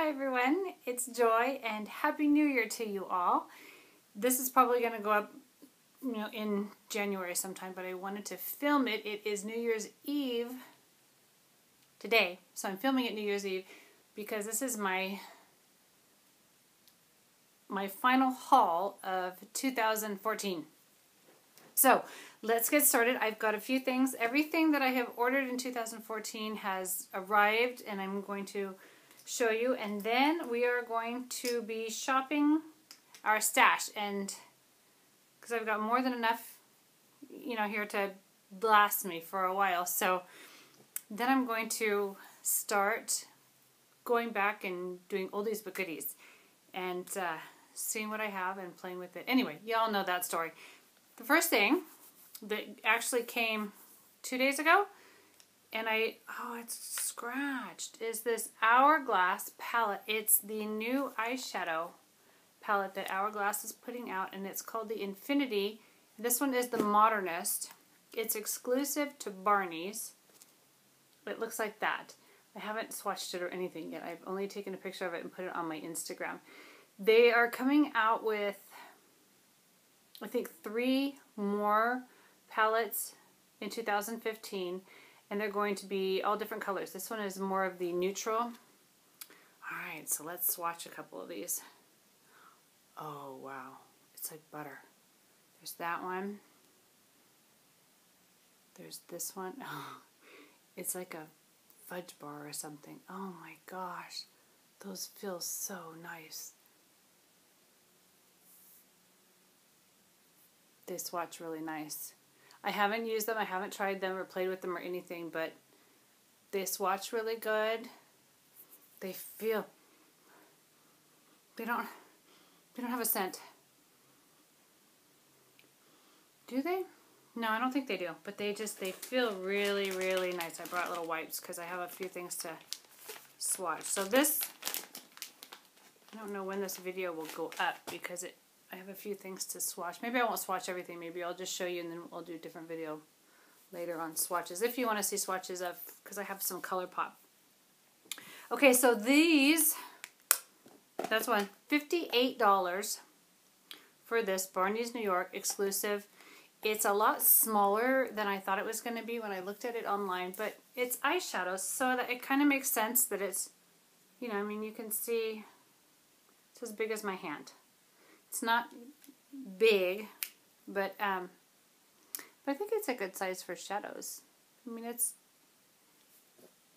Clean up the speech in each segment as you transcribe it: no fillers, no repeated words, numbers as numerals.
Hi everyone, it's Joy and Happy New Year to you all. This is probably going to go up in January sometime, but I wanted to film it. It is New Year's Eve today, so I'm filming it New Year's Eve because this is my final haul of 2014. So let's get started. I've got a few things. Everything that I have ordered in 2014 has arrived, and I'm going to show you, and then we are going to be shopping our stash, and because I've got more than enough here to last me for a while. So then I'm going to start going back and doing oldies but goodies and seeing what I have and playing with it. Anyway, y'all know that story. The first thing that actually came 2 days ago, and it's scratched, is this Hourglass palette. It's the new eyeshadow palette that Hourglass is putting out, and it's called the Infinity. This one is the Modernist. It's exclusive to Barney's. It looks like that. I haven't swatched it or anything yet. I've only taken a picture of it and put it on my Instagram. They are coming out with, I think, 3 more palettes in 2015. And they're going to be all different colors. This one is more of the neutral. Alright, so let's swatch a couple of these. Oh, wow. It's like butter. There's that one. There's this one. Oh, it's like a fudge bar or something. Oh my gosh. Those feel so nice. They swatch really nice. I haven't used them, I haven't tried them or played with them or anything, but they swatch really good. They feel, they don't have a scent. Do they? No, I don't think they do, but they feel really, really nice. I brought little wipes because I have a few things to swatch. So this, I don't know when this video will go up because I have a few things to swatch. Maybe I won't swatch everything. Maybe I'll just show you and then I'll do a different video later on swatches. If you want to see swatches of, because I have some Colourpop. Okay, so these, that's one, $58 for this Barney's New York exclusive. It's a lot smaller than I thought it was going to be when I looked at it online, but it's eyeshadows, so that it kind of makes sense that it's, you can see it's as big as my hand. It's not big, but I think it's a good size for shadows. I mean, it's,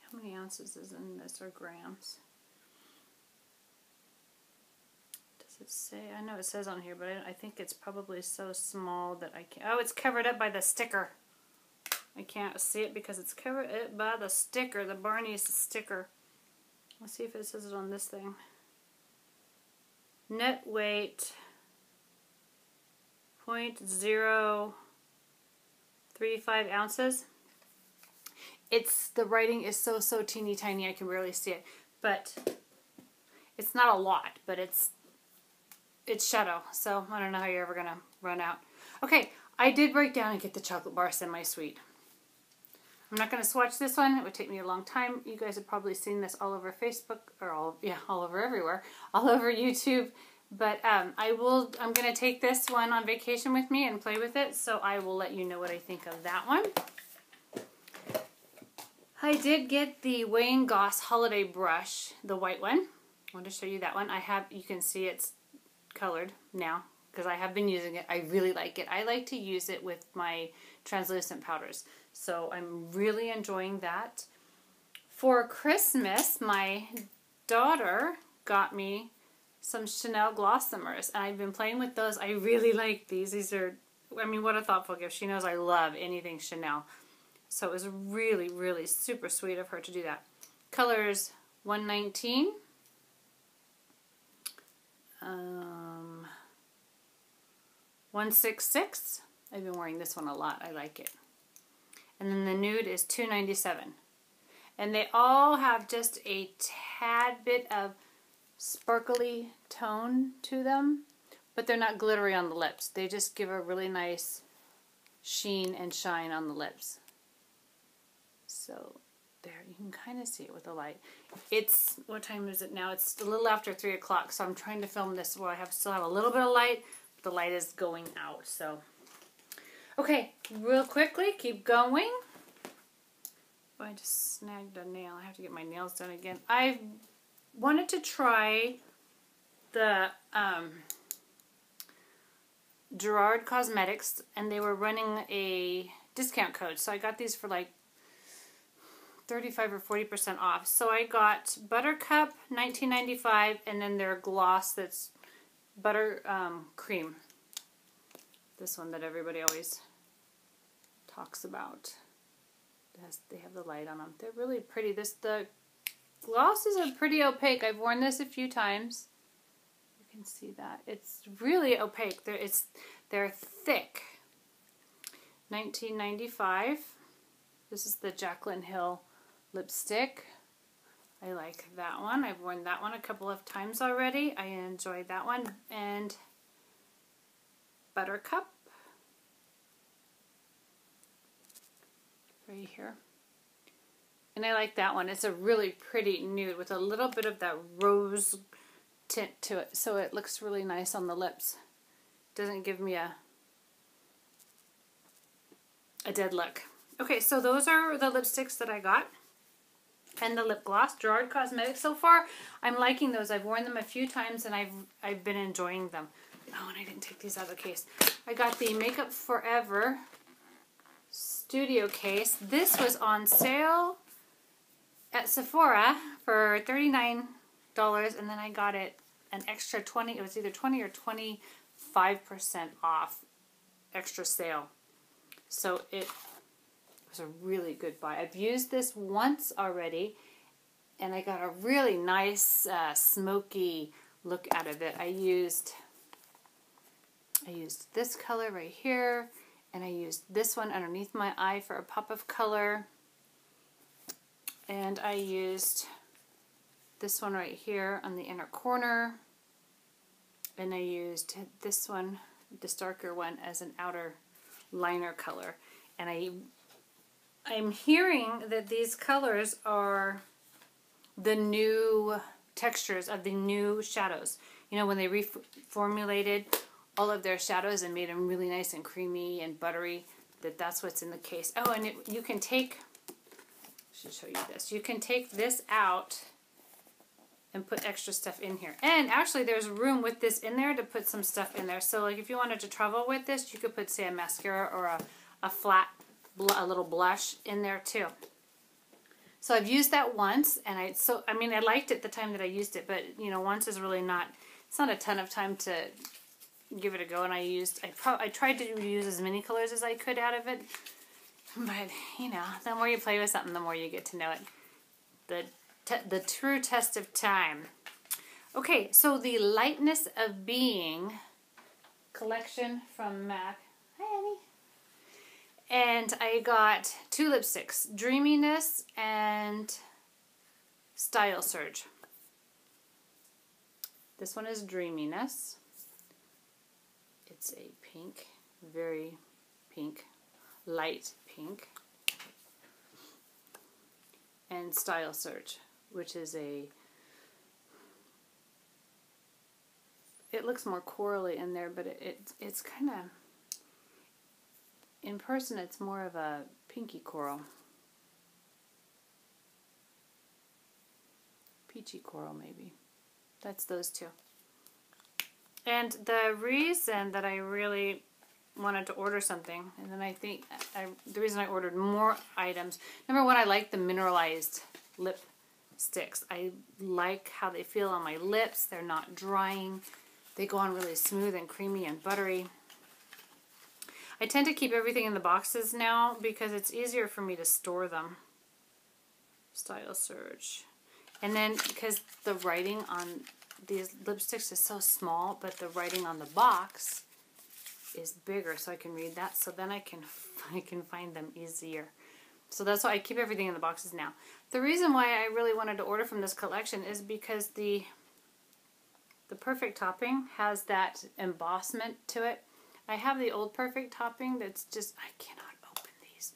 how many ounces is in this, or grams? Does it say? I know it says on here, but I think it's probably so small that I can't. Oh, it's covered up by the sticker. I can't see it because it's covered up by the sticker, the Barney's sticker. Let's see if it says it on this thing. Net weight 0.035 ounces. The writing is so teeny tiny I can barely see it, but it's not a lot, but it's shadow, so I don't know how you're ever gonna run out. Okay, I did break down and get the chocolate bar semi-sweet. I'm not going to swatch this one. It would take me a long time. You guys have probably seen this all over Facebook, or all over everywhere, all over YouTube. But I'm going to take this one on vacation with me and play with it, so I will let you know what I think of that one. I did get the Wayne Goss Holiday Brush, the white one. I want to show you that one. You can see it's colored now because I have been using it. I really like it. I like to use it with my translucent powders, so I'm really enjoying that. For Christmas, my daughter got me some Chanel Glossomers, and I've been playing with those. I really like these. These are, what a thoughtful gift. She knows I love anything Chanel. So it was really, really super sweet of her to do that. Colors 119. 166. I've been wearing this one a lot. I like it. And then the nude is 297. And they all have just a tad bit of sparkly tone to them, but they're not glittery on the lips. They just give a really nice sheen and shine on the lips. So There, you can kind of see it with the light. It's, what time is it now? It's a little after 3 o'clock, so I'm trying to film this where I still have a little bit of light, but the light is going out, so. Okay, real quickly, keep going. Oh, I just snagged a nail. I have to get my nails done again. I wanted to try the Gerard Cosmetics, and they were running a discount code, so I got these for like 35 or 40% off. So I got Buttercup, $19.95, and then their gloss that's Buttercream. This one that everybody always talks about. They have the light on them. They're really pretty. The glosses are pretty opaque. I've worn this a few times. You can see that. It's really opaque. They're thick. $19.95. This is the Jaclyn Hill lipstick. I like that one. I've worn that one a couple of times already. I enjoyed that one. And Buttercup. Right here. And I like that one. It's a really pretty nude with a little bit of that rose tint to it. So it looks really nice on the lips. Doesn't give me a dead look. Okay, so those are the lipsticks that I got. And the lip gloss, Gerard Cosmetics. So far, I'm liking those. I've worn them a few times and I've been enjoying them. Oh, and I didn't take these out of the case. I got the Makeup Forever Studio case. This was on sale at Sephora for $39, and then I got it an extra 20. It was either 20 or 25% off extra sale. So it was a really good buy. I've used this once already, and I got a really nice smoky look out of it. I used this color right here, and I used this one underneath my eye for a pop of color, and I used this one right here on the inner corner, and I used this one, this darker one, as an outer liner color. And I'm hearing that these colors are the new textures of the new shadows. You know, when they reformulated all of their shadows and made them really nice and creamy and buttery, that's what's in the case. Oh, and you can take, I should show you this. You can take this out and put extra stuff in here. And actually there's room with this in there to put some stuff in there. So like if you wanted to travel with this, you could put, say, a mascara or a little blush in there too. So I've used that once, and I liked it the time that I used it, but you know, once is really not, it's not a ton of time to give it a go. And I tried to use as many colors as I could out of it, but you know, the more you play with something, the more you get to know it. The true test of time. Okay, so the Lightness of Being collection from MAC. Hi, Annie. And I got 2 lipsticks, Dreaminess and Style Surge. This one is Dreaminess. It's a pink, very pink, light pink. And Style Surge, which is it looks more corally in there, but it's kind of, in person it's more of a pinky coral. Peachy coral maybe. That's those 2. And the reason that I really wanted to order something, and then I think the reason I ordered more items, number one, I like the mineralized lip sticks. I like how they feel on my lips. They're not drying. They go on really smooth and creamy and buttery. I tend to keep everything in the boxes now because it's easier for me to store them. Style Surge. And then because the writing on these lipsticks is so small, but the writing on the box is bigger, so I can read that. So then I can find them easier. So that's why I keep everything in the boxes now. The reason why I really wanted to order from this collection is because the Perfect Topping has that embossment to it. I have the old Perfect Topping that's just, I cannot open these.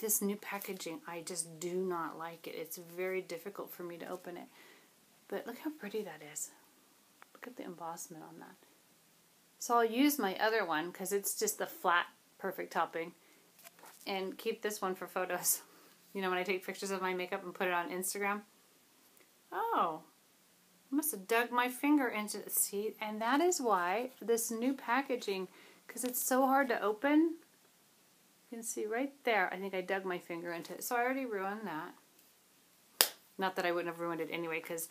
this new packaging, I just do not like it. It's very difficult for me to open it. But look how pretty that is. Look at the embossment on that. So I'll use my other one because it's just the flat, perfect topping. And keep this one for photos. You know, when I take pictures of my makeup and put it on Instagram. Oh, I must have dug my finger into it. See, and that is why this new packaging, because it's so hard to open. You can see right there, I think I dug my finger into it. So I already ruined that. Not that I wouldn't have ruined it anyway, because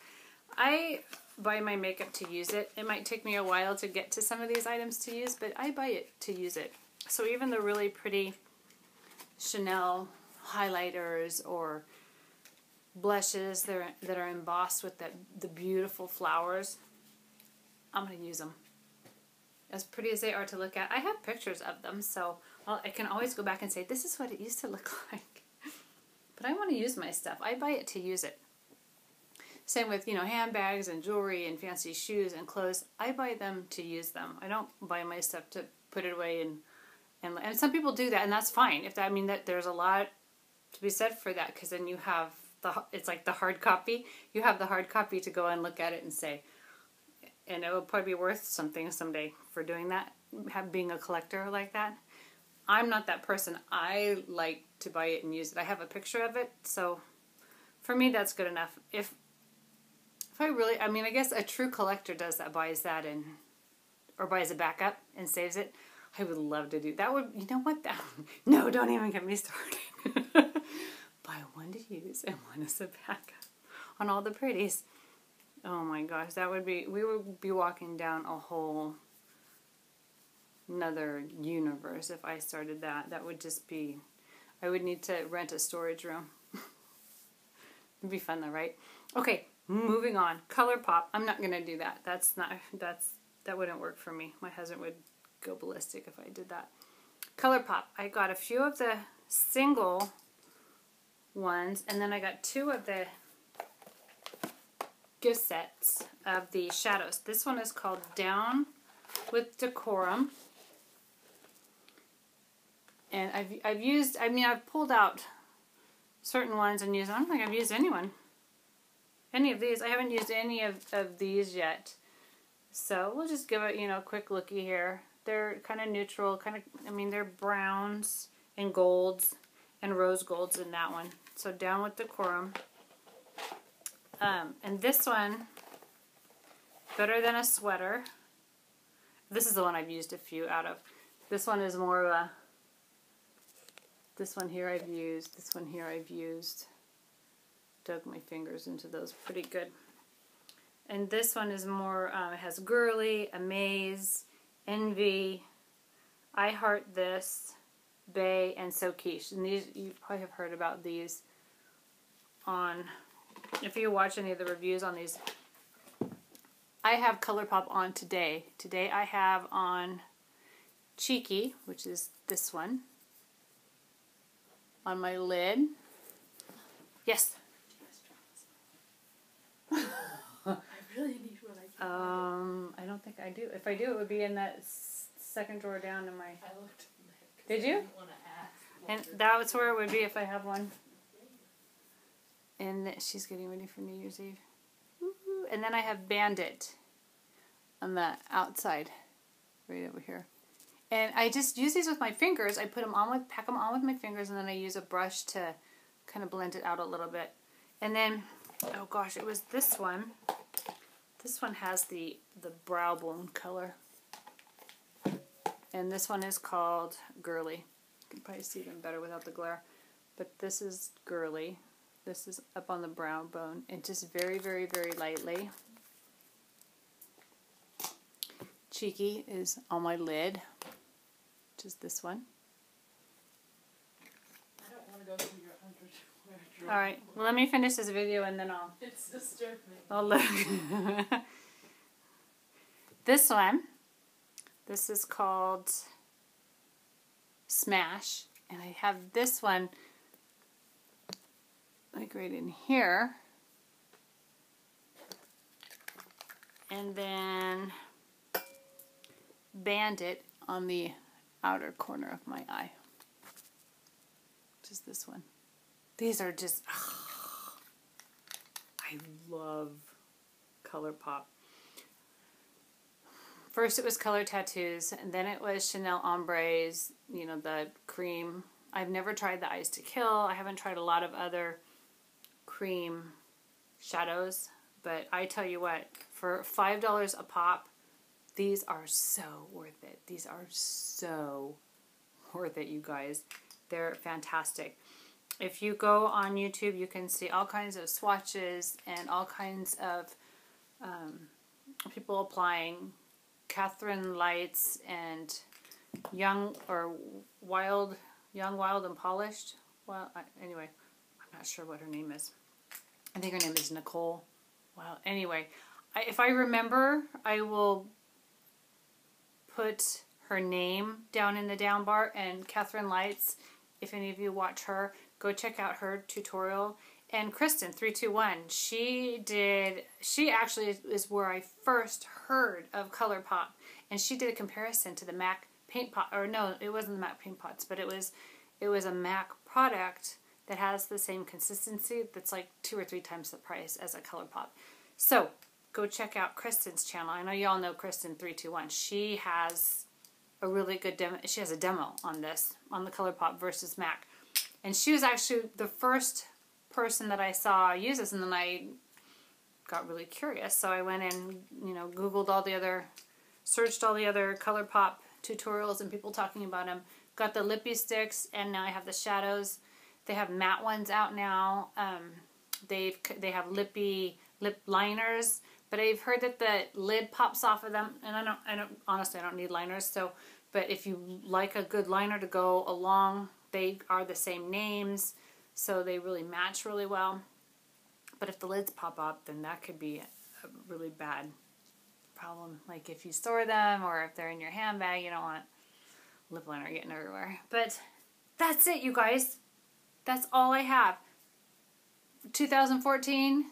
I buy my makeup to use it. It might take me a while to get to some of these items to use, but I buy it to use it. So even the really pretty Chanel highlighters or blushes that are embossed with the beautiful flowers, I'm going to use them. As pretty as they are to look at, I have pictures of them, so I can always go back and say, this is what it used to look like. But I want to use my stuff. I buy it to use it. Same with, you know, handbags and jewelry and fancy shoes and clothes. I buy them to use them. I don't buy my stuff to put it away and some people do that, and that's fine. If that, I mean, that there's a lot to be said for that, because then you have it's like the hard copy. You have the hard copy to go and look at it and say, and it will probably be worth something someday for doing that, being a collector like that. I'm not that person. I like to buy it and use it. I have a picture of it, so for me that's good enough. If I really, I mean, I guess a true collector does that, buys that or buys a backup and saves it. I would love to do that. Would, you know what? No, don't even get me started. Buy one to use and one as a backup on all the pretties. Oh my gosh, that would be, we would be walking down a whole another universe if I started that. That would just be, I would need to rent a storage room. It'd be fun though, right? Okay, moving on. Colourpop. I'm not gonna do that. That wouldn't work for me. My husband would go ballistic if I did that. Colourpop. I got a few of the single ones, and then I got 2 of the gift sets of the shadows. This one is called Down with Decorum. And I've used, I mean, I've pulled out certain ones and used, I don't think I've used any of these. I haven't used any of these yet. So we'll just give it, you know, a quick looky here. They're kind of neutral, kind of, I mean, they're browns and golds and rose golds in that one. So Down with Decorum. And this one, Better Than a Sweater. This is the one I've used a few out of. This one is more of a, this one here I've used, this one here I've used. Dug my fingers into those pretty good. And this one is more, it has Girly, Amaze, Envy, I Heart This, Bay, and So Quiche. And these, you probably have heard about these on, if you watch any of the reviews on these. I have Colourpop on today. Today I have on Cheeky, which is this one, on my lid. Yes? I really need what I can. I don't think I do. If I do, it would be in that second drawer down in my... I looked in there. Did you? I didn't want to ask. And that's where it would be if I have one. And she's getting ready for New Year's Eve. Woo-hoo. And then I have Bandit on the outside, right over here. And I just use these with my fingers. I put them on with, pack them on with my fingers, and then I use a brush to kind of blend it out a little bit. And then, oh gosh, it was this one. This one has the brow bone color. And this one is called Girly. You can probably see them better without the glare. But this is Girly. This is up on the brow bone. And just very, very, very lightly. Cheeky is on my lid, which is this one. I don't want to go through your underwear drawer. Alright, well let me finish this video and then I'll... It's disturbing. I'll look. This one, this is called Smash. And I have this one, like right in here. And then Bandit on the outer corner of my eye. which is this one. These are just, I love Colourpop. First it was Color Tattoos, and then it was Chanel Ombres, you know, the cream. I've never tried the Eyes to Kill. I haven't tried a lot of other cream shadows, but I tell you what, for $5 a pop, these are so worth it. These are so worth it, you guys. They're fantastic. If you go on YouTube, you can see all kinds of swatches and all kinds of people applying. Kathleen Lights and Youngwildandpolished. Well, anyway, I'm not sure what her name is. I think her name is Nicole. Well, anyway, if I remember, I will put her name down in the down bar. And Kathleen Lights, if any of you watch her, go check out her tutorial. And Kristen 321, she actually is where I first heard of Colourpop, and she did a comparison to the MAC paint pot, or no, it wasn't the MAC paint pots, but it was a MAC product that has the same consistency that's like 2 or 3 times the price as a Colourpop. So go check out Kristen's channel. I know you all know Kristen 321. She has a really good demo. She has a demo on this, on the Colourpop versus MAC, and she was actually the first person that I saw use this, and then I got really curious, so I went and, you know, Googled searched all the other Colourpop tutorials and people talking about them. Got the lippy sticks, and now I have the shadows. They have matte ones out now. They have lip liners, but I've heard that the lid pops off of them, and I don't honestly, I don't need liners. So, but if you like a good liner to go along, they are the same names. So they really match really well. But if the lids pop up, then that could be a really bad problem. Like if you store them or if they're in your handbag, you don't want lip liner getting everywhere. But that's it, you guys. That's all I have. 2014,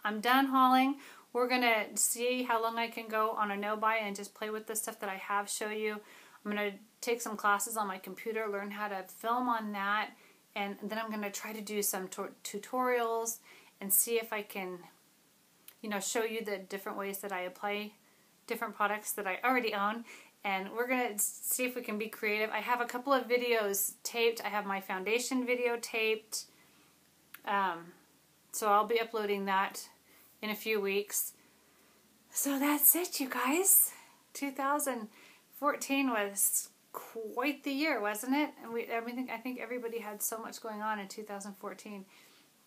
I'm done hauling. We're going to see how long I can go on a no-buy and just play with the stuff that I have, show you. I'm going to take some classes on my computer, learn how to film on that. And then I'm going to try to do some tutorials and see if I can, you know, show you the different ways that I apply different products that I already own. And we're going to see if we can be creative. I have a couple of videos taped. I have my foundation video taped. So I'll be uploading that in a few weeks. So that's it, you guys. 2014 was quite the year, wasn't it? And I think everybody had so much going on in 2014,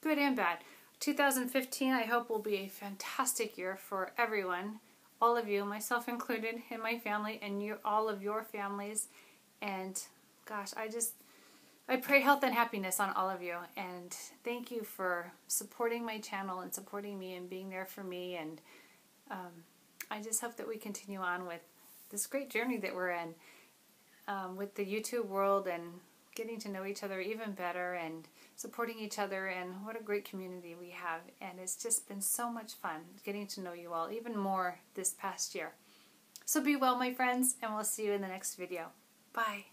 good and bad. 2015, I hope, will be a fantastic year for everyone, all of you, myself included, in my family, and all of your families. And gosh, I pray health and happiness on all of you. And thank you for supporting my channel and supporting me and being there for me. And I just hope that we continue on with this great journey that we're in. With the YouTube world and getting to know each other even better and supporting each other, and what a great community we have. And it's just been so much fun getting to know you all even more this past year. So be well, my friends, and we'll see you in the next video. Bye.